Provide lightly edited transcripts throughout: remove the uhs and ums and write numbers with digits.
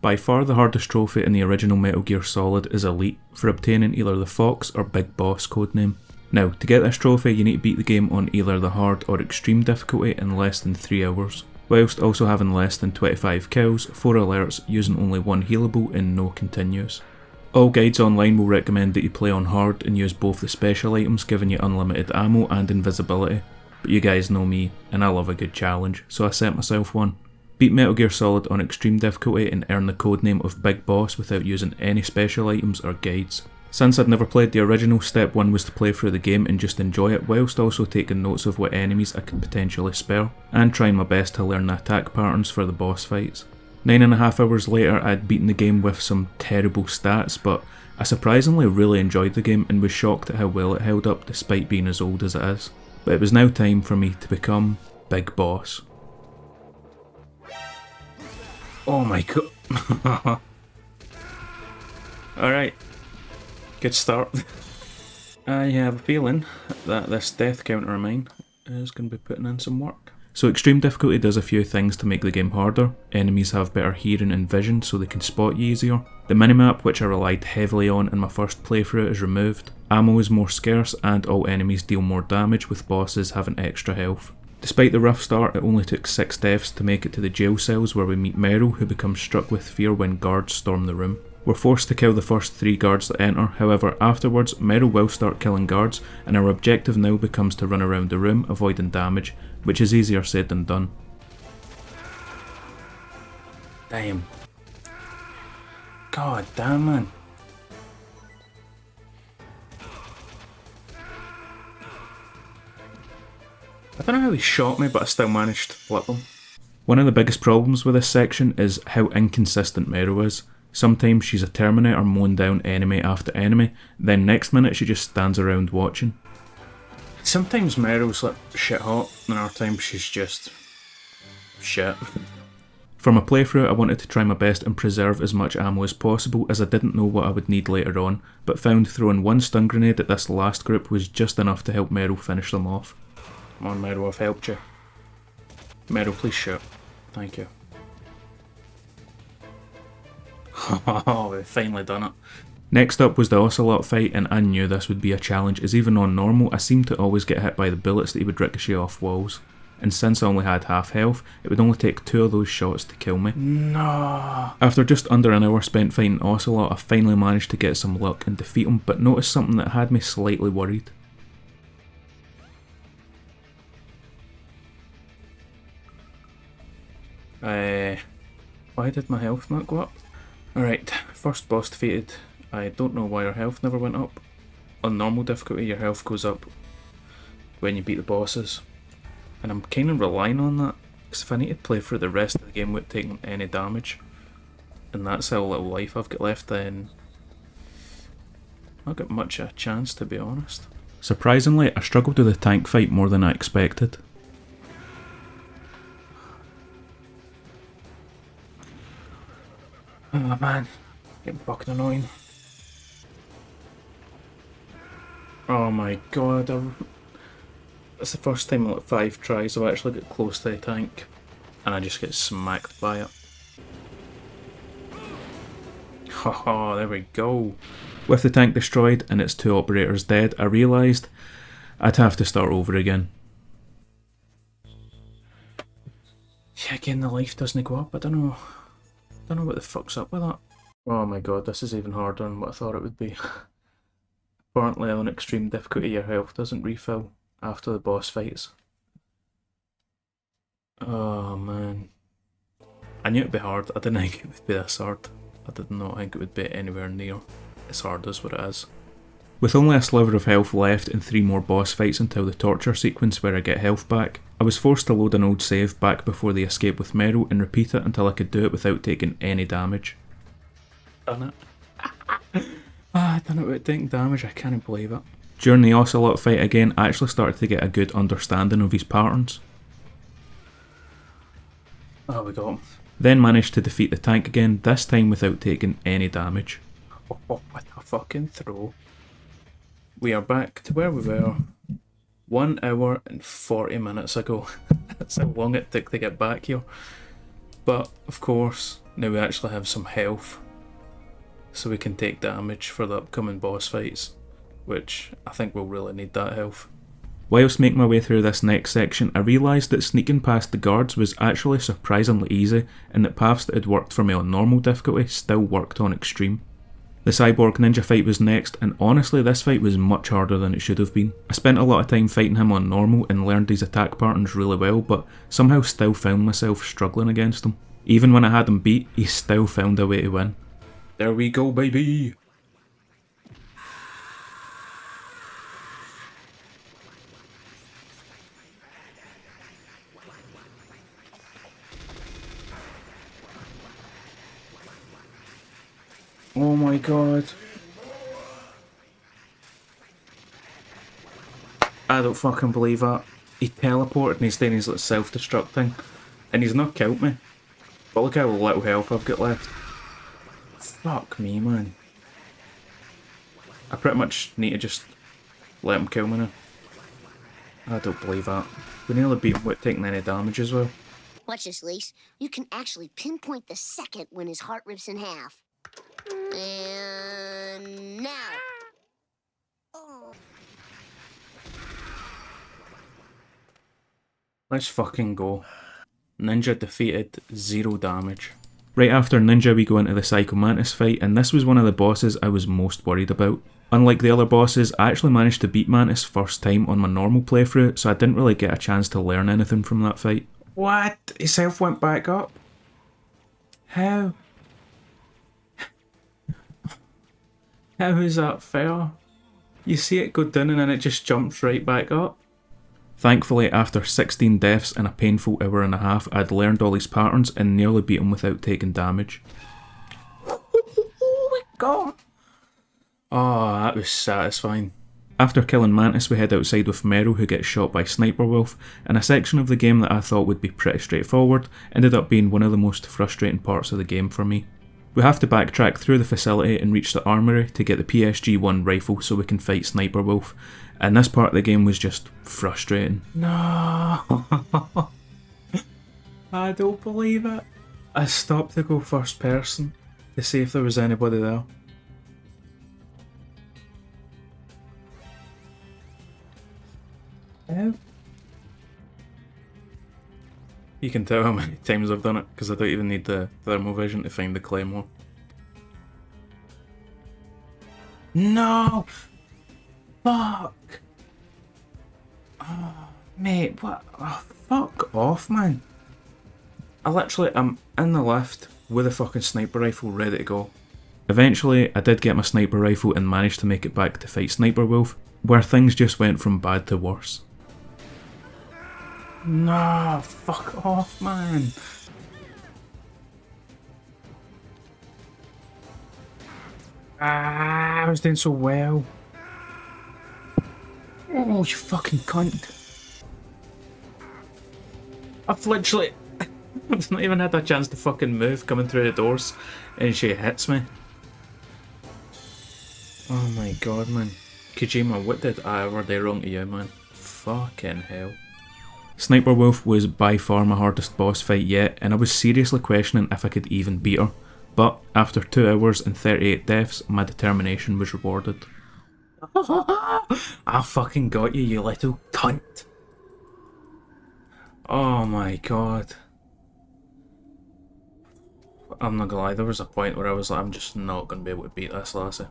By far the hardest trophy in the original Metal Gear Solid is Elite, for obtaining either the Fox or Big Boss codename. Now, to get this trophy you need to beat the game on either the hard or extreme difficulty in less than 3 hours, whilst also having less than 25 kills, 4 alerts, using only 1 healable and no continuous. All guides online will recommend that you play on hard and use both the special items giving you unlimited ammo and invisibility, but you guys know me, and I love a good challenge, so I set myself one. Beat Metal Gear Solid on extreme difficulty and earn the codename of Big Boss without using any special items or guides. Since I'd never played the original, step 1 was to play through the game and just enjoy it, whilst also taking notes of what enemies I could potentially spare, and trying my best to learn the attack patterns for the boss fights. 9.5 hours later I'd beaten the game with some terrible stats, but I surprisingly really enjoyed the game and was shocked at how well it held up despite being as old as it is. But it was now time for me to become Big Boss. Oh my god. Alright, good start. I have a feeling that this death counter of mine is going to be putting in some work. So extreme difficulty does a few things to make the game harder. Enemies have better hearing and vision so they can spot you easier. The minimap, which I relied heavily on in my first playthrough, is removed. Ammo is more scarce and all enemies deal more damage, with bosses having extra health. Despite the rough start, it only took 6 deaths to make it to the jail cells where we meet Meryl, who becomes struck with fear when guards storm the room. We're forced to kill the first 3 guards that enter, however afterwards Meryl will start killing guards and our objective now becomes to run around the room avoiding damage, which is easier said than done. Damn. God damn, man. I don't know how he shot me, but I still managed to flip him. One of the biggest problems with this section is how inconsistent Meryl is. Sometimes she's a Terminator mowing down enemy after enemy, then next minute she just stands around watching. Sometimes Meryl's like shit hot, and other times she's just shit. For my playthrough I wanted to try my best and preserve as much ammo as possible, as I didn't know what I would need later on, but found throwing 1 stun grenade at this last group was just enough to help Meryl finish them off. Come on Meryl, I've helped you. Meryl, please shoot. Thank you. Oh, we've finally done it. Next up was the Ocelot fight, and I knew this would be a challenge, as even on normal I seemed to always get hit by the bullets that he would ricochet off walls. And since I only had half health, it would only take 2 of those shots to kill me. No. After just under an hour spent fighting Ocelot, I finally managed to get some luck and defeat him, but noticed something that had me slightly worried. Why did my health not go up? Alright, first boss defeated. I don't know why your health never went up. On normal difficulty your health goes up when you beat the bosses. And I'm kind of relying on that, because if I need to play through the rest of the game without taking any damage, and that's how little life I've got left, then I've got much a chance, to be honest. Surprisingly, I struggled with the tank fight more than I expected. Oh man, getting fucking annoying. Oh my god, that's the first time in like 5 tries I've actually got close to the tank, and I just get smacked by it. Haha, there we go. With the tank destroyed and its 2 operators dead, I realised I'd have to start over again. Yeah, again the life doesn't go up, I don't know what the fuck's up with that. Oh my god, this is even harder than what I thought it would be. Apparently on extreme difficulty your health doesn't refill after the boss fights. Oh man. I knew it'd be hard, I didn't think it would be this hard. I did not think it would be anywhere near as hard as what it is. With only a sliver of health left and 3 more boss fights until the torture sequence where I get health back, I was forced to load an old save back before the escape with Meryl and repeat it until I could do it without taking any damage. Done it. I done it without taking damage, I can't believe it. During the Ocelot fight again, I actually started to get a good understanding of his patterns. Oh, we got him. Then managed to defeat the tank again, this time without taking any damage. Oh, what a fucking throw. We are back to where we were 1 hour and 40 minutes ago. That's how long it took to get back here. But, of course, Now we actually have some health, so we can take damage for the upcoming boss fights, which I think we'll really need that health. Whilst making my way through this next section, I realised that sneaking past the guards was actually surprisingly easy, and that paths that had worked for me on normal difficulty still worked on extreme. The cyborg ninja fight was next, and honestly this fight was much harder than it should have been. I spent a lot of time fighting him on normal and learned his attack patterns really well, but somehow still found myself struggling against him. Even when I had him beat, he still found a way to win. There we go, baby! Oh my god. I don't fucking believe that. He teleported and he's doing his like self-destruct thing. And he's not killed me. But look how little health I've got left. Fuck me, man. I pretty much need to just let him kill me now. I don't believe that. We nearly beat him without taking any damage as well. Watch this, Lise. You can actually pinpoint the second when his heart rips in half. And now. Oh. Let's fucking go. Ninja defeated, 0 damage. Right after Ninja we go into the Psycho Mantis fight, and this was one of the bosses I was most worried about. Unlike the other bosses, I actually managed to beat Mantis first time on my normal playthrough, so I didn't really get a chance to learn anything from that fight. What? His health went back up? How? How is that fair? You see it go down and then it just jumps right back up? Thankfully, after 16 deaths and a painful hour and a half, I'd learned all his patterns and nearly beat him without taking damage. Oh, that was satisfying. After killing Mantis, we head outside with Meryl, who gets shot by Sniper Wolf, and a section of the game that I thought would be pretty straightforward ended up being one of the most frustrating parts of the game for me. We have to backtrack through the facility and reach the armory to get the PSG-1 rifle so we can fight Sniper Wolf, and this part of the game was just frustrating. No, I don't believe it. I stopped to go first person to see if there was anybody there. You can tell how many times I've done it, because I don't even need the thermal vision to find the claymore. No! Fuck! Oh, mate, what? Oh, fuck off, man. I'm in the lift with a fucking sniper rifle ready to go. Eventually, I did get my sniper rifle and managed to make it back to fight Sniper Wolf, where things just went from bad to worse. No, fuck off, man. I was doing so well. Oh, you fucking cunt. I've literally... I've not even had a chance to fucking move coming through the doors, and she hits me. Oh my god, man. Kojima, what did I ever do wrong to you, man? Fucking hell. Sniper Wolf was by far my hardest boss fight yet, and I was seriously questioning if I could even beat her. But after 2 hours and 38 deaths, my determination was rewarded. I fucking got you, you little cunt. Oh my god. I'm not gonna lie, there was a point where I was like, I'm just not gonna be able to beat this lassie.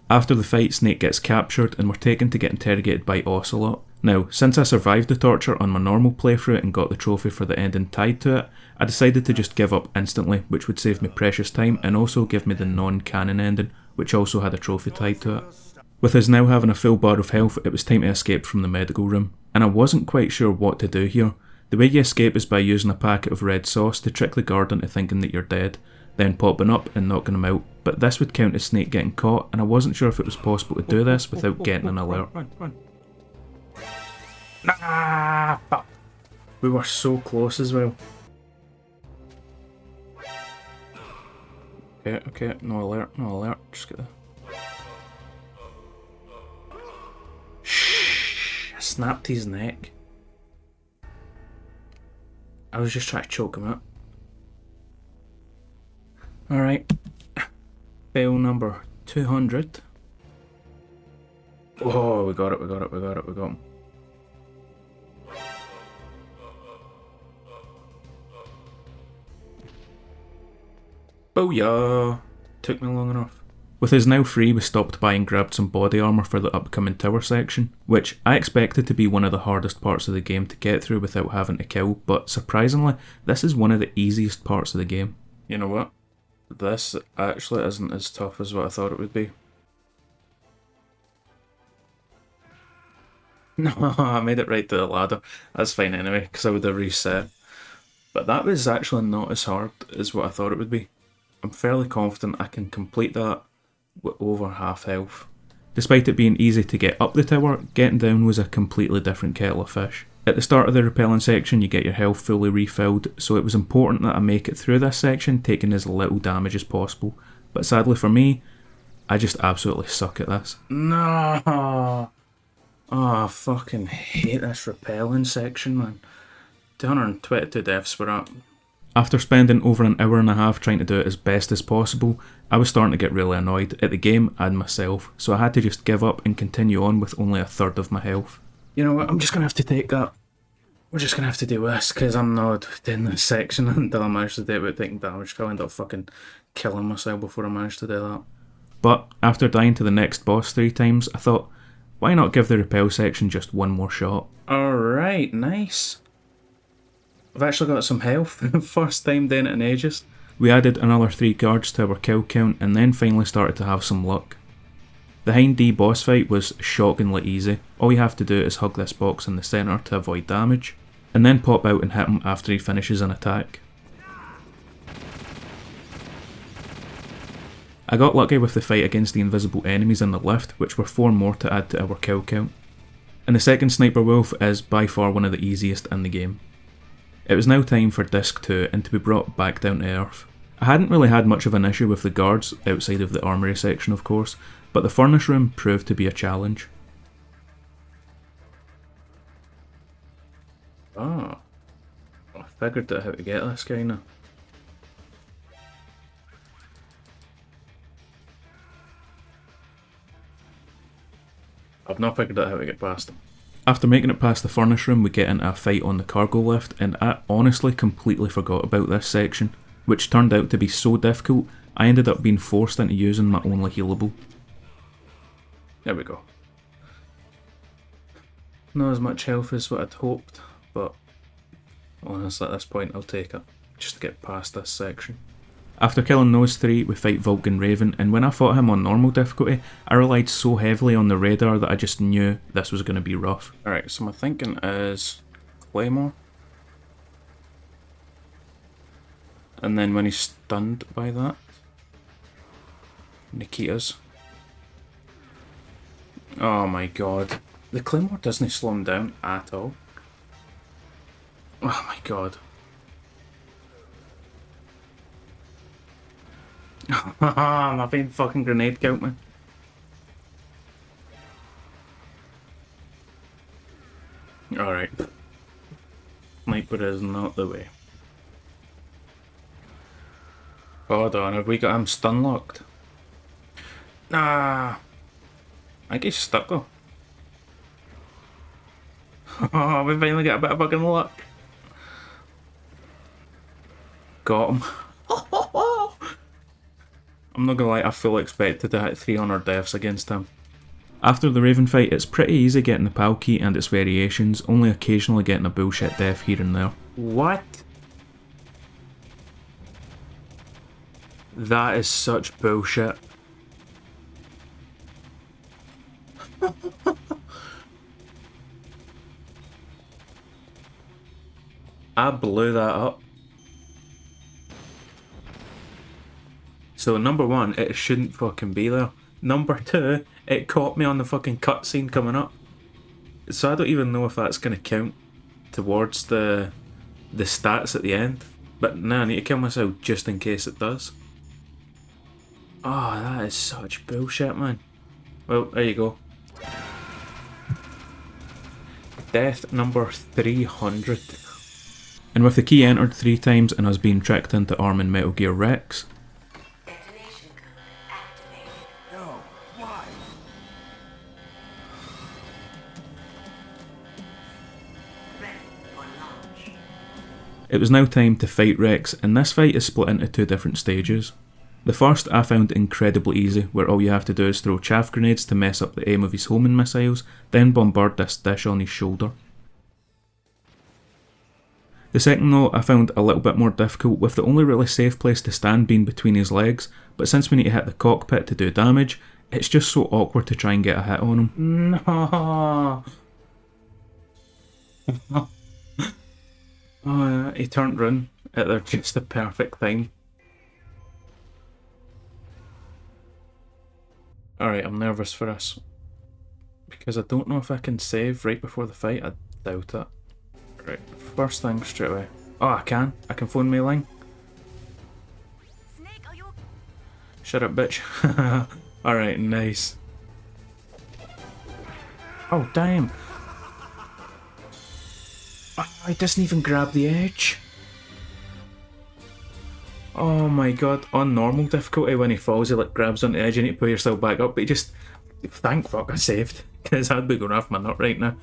After the fight, Snake gets captured and we're taken to get interrogated by Ocelot. Now, since I survived the torture on my normal playthrough and got the trophy for the ending tied to it, I decided to just give up instantly, which would save me precious time and also give me the non-canon ending, which also had a trophy tied to it. With us now having a full bar of health, it was time to escape from the medical room, and I wasn't quite sure what to do here. The way you escape is by using a packet of red sauce to trick the guard into thinking that you're dead, then popping up and knocking him out, but this would count as Snake getting caught, and I wasn't sure if it was possible to do this without getting an alert. Run. Nah, fuck. We were so close as well. Okay, no alert, just get the... Shh, I snapped his neck. I was just trying to choke him out. Alright. Fail number 200. Oh, we got it, we got it, we got it, we got him. Booyah! Took me long enough. With us now free, we stopped by and grabbed some body armour for the upcoming tower section, which I expected to be one of the hardest parts of the game to get through without having to kill, but surprisingly, this is one of the easiest parts of the game. You know what? This actually isn't as tough as what I thought it would be. No, I made it right to the ladder. That's fine anyway, because I would have reset. But that was actually not as hard as what I thought it would be. I'm fairly confident I can complete that with over half health. Despite it being easy to get up the tower, getting down was a completely different kettle of fish. At the start of the rappelling section you get your health fully refilled, so it was important that I make it through this section taking as little damage as possible. But sadly for me, I just absolutely suck at this. No! Oh, I fucking hate this rappelling section, man. 222 deaths were up. After spending over an hour and a half trying to do it as best as possible, I was starting to get really annoyed at the game and myself, so I had to just give up and continue on with only a third of my health. You know what, I'm just going to have to take that. We're just going to have to do this, because I'm not doing this section until I manage to do it without taking damage. I'll end up fucking killing myself before I manage to do that. But after dying to the next boss 3 times, I thought, why not give the rappel section just one more shot? Alright, nice. I've actually got some health, first time doing it in ages. We added another 3 guards to our kill count and then finally started to have some luck. The Hind D boss fight was shockingly easy. All you have to do is hug this box in the centre to avoid damage, and then pop out and hit him after he finishes an attack. I got lucky with the fight against the invisible enemies in the lift, which were 4 more to add to our kill count. And the second Sniper Wolf is by far one of the easiest in the game. It was now time for Disc 2 and to be brought back down to earth. I hadn't really had much of an issue with the guards, outside of the armoury section of course, but the furnace room proved to be a challenge. Ah, I figured out how to get this guy now. I've not figured out how to get past him. After making it past the furnace room we get into a fight on the cargo lift, and I honestly completely forgot about this section, which turned out to be so difficult I ended up being forced into using my only healable. There we go. Not as much health as what I'd hoped, but honestly at this point I'll take it, just to get past this section. After killing those 3, we fight Vulcan Raven, and when I fought him on normal difficulty, I relied so heavily on the radar that I just knew this was going to be rough. Alright, so my thinking is Claymore. And then when he's stunned by that, Nikita's. Oh my god. The Claymore doesn't slow him down at all. Oh my god. My big fucking grenade count, man. Alright. Sniper is not the way. Hold on, have we got him stun locked? Nah. I think he's stuck though. Oh, we finally got a bit of fucking luck. Got him. I'm not gonna lie, I fully expected to hit 300 deaths against him. After the Raven fight, it's pretty easy getting the PAL key and its variations, only occasionally getting a bullshit death here and there. What? That is such bullshit. I blew that up. So number 1, it shouldn't fucking be there. Number 2, it caught me on the fucking cutscene coming up. So I don't even know if that's going to count towards the stats at the end. But now I need to kill myself just in case it does. Oh, that is such bullshit, man. Well, there you go. Death number 300. And with the key entered 3 times and us being tricked into arming Metal Gear Rex, It was now time to fight Rex, and this fight is split into 2 different stages. The first I found incredibly easy, where all you have to do is throw chaff grenades to mess up the aim of his homing missiles, then bombard this dish on his shoulder. The second though I found a little bit more difficult, with the only really safe place to stand being between his legs, but since we need to hit the cockpit to do damage, it's just so awkward to try and get a hit on him. No. Oh, he turned round at just the perfect time. Alright, I'm nervous for this. Because I don't know if I can save right before the fight. I doubt it. Right, first thing straight away. Oh, I can. I can phone my line. Snake, are you... Shut up, bitch. Alright, nice. Oh, damn. Oh, he doesn't even grab the edge. Oh my god, on normal difficulty when he falls he like grabs on the edge, you need to pull yourself back up, but he just, thank fuck I saved, because I'd be going off my nut right now.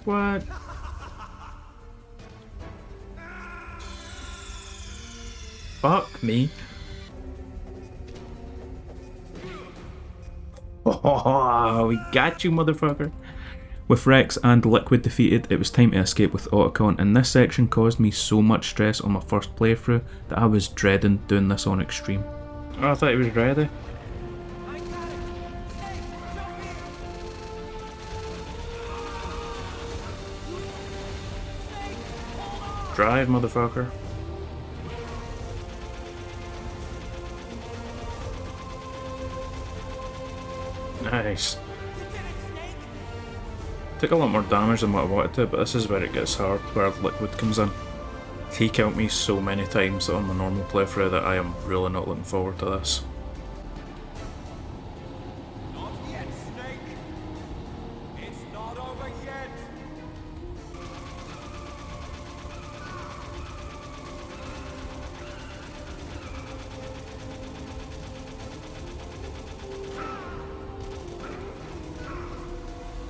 What? Fuck me. Oh, we got you, motherfucker. With Rex and Liquid defeated, it was time to escape with Otacon, and this section caused me so much stress on my first playthrough that I was dreading doing this on extreme. Oh, I thought he was ready. Drive, motherfucker. Nice. Took a lot more damage than what I wanted to, but this is where it gets hard, where Liquid comes in. He killed me so many times on my normal playthrough that I am really not looking forward to this. Not yet, Snake. It's not over yet.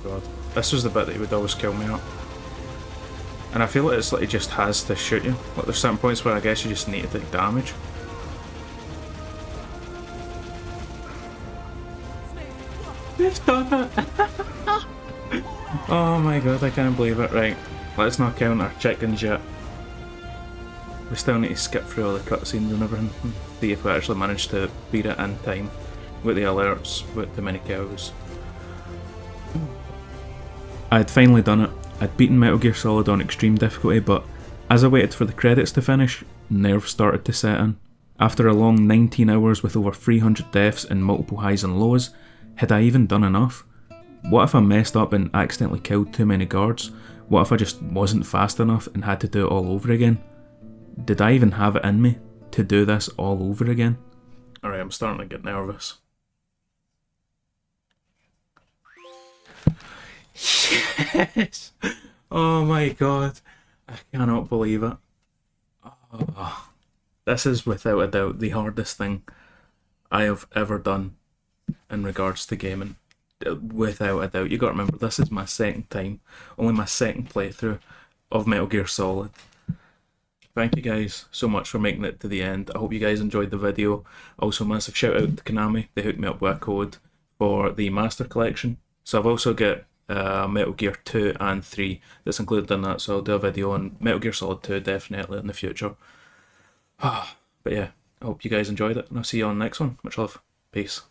God. This was the bit that he would always kill me at. And I feel like it's like he just has to shoot you. Like there's certain points where I guess you just need to take damage. We've done it! Oh my god, I can't believe it. Right, let's not count our chickens yet. We still need to skip through all the cutscenes and everything and see if we actually managed to beat it in time. With the alerts, with the mini cows. I had finally done it. I'd beaten Metal Gear Solid on extreme difficulty, but as I waited for the credits to finish, nerves started to set in. After a long 19 hours with over 300 deaths and multiple highs and lows, had I even done enough? What if I messed up and accidentally killed too many guards? What if I just wasn't fast enough and had to do it all over again? Did I even have it in me to do this all over again? Alright, I'm starting to get nervous. Yes! Oh my god. I cannot believe it. Oh, this is without a doubt the hardest thing I have ever done in regards to gaming. Without a doubt. You gotta remember, this is my second time, only my second playthrough of Metal Gear Solid. Thank you guys so much for making it to the end. I hope you guys enjoyed the video. Also, massive shout out to Konami. They hooked me up with a code for the Master Collection. So I've also got Metal Gear 2 and 3 that's included in that, so I'll do a video on Metal Gear Solid 2 definitely in the future. But yeah, I hope you guys enjoyed it, and I'll see you on the next one. Much love. Peace.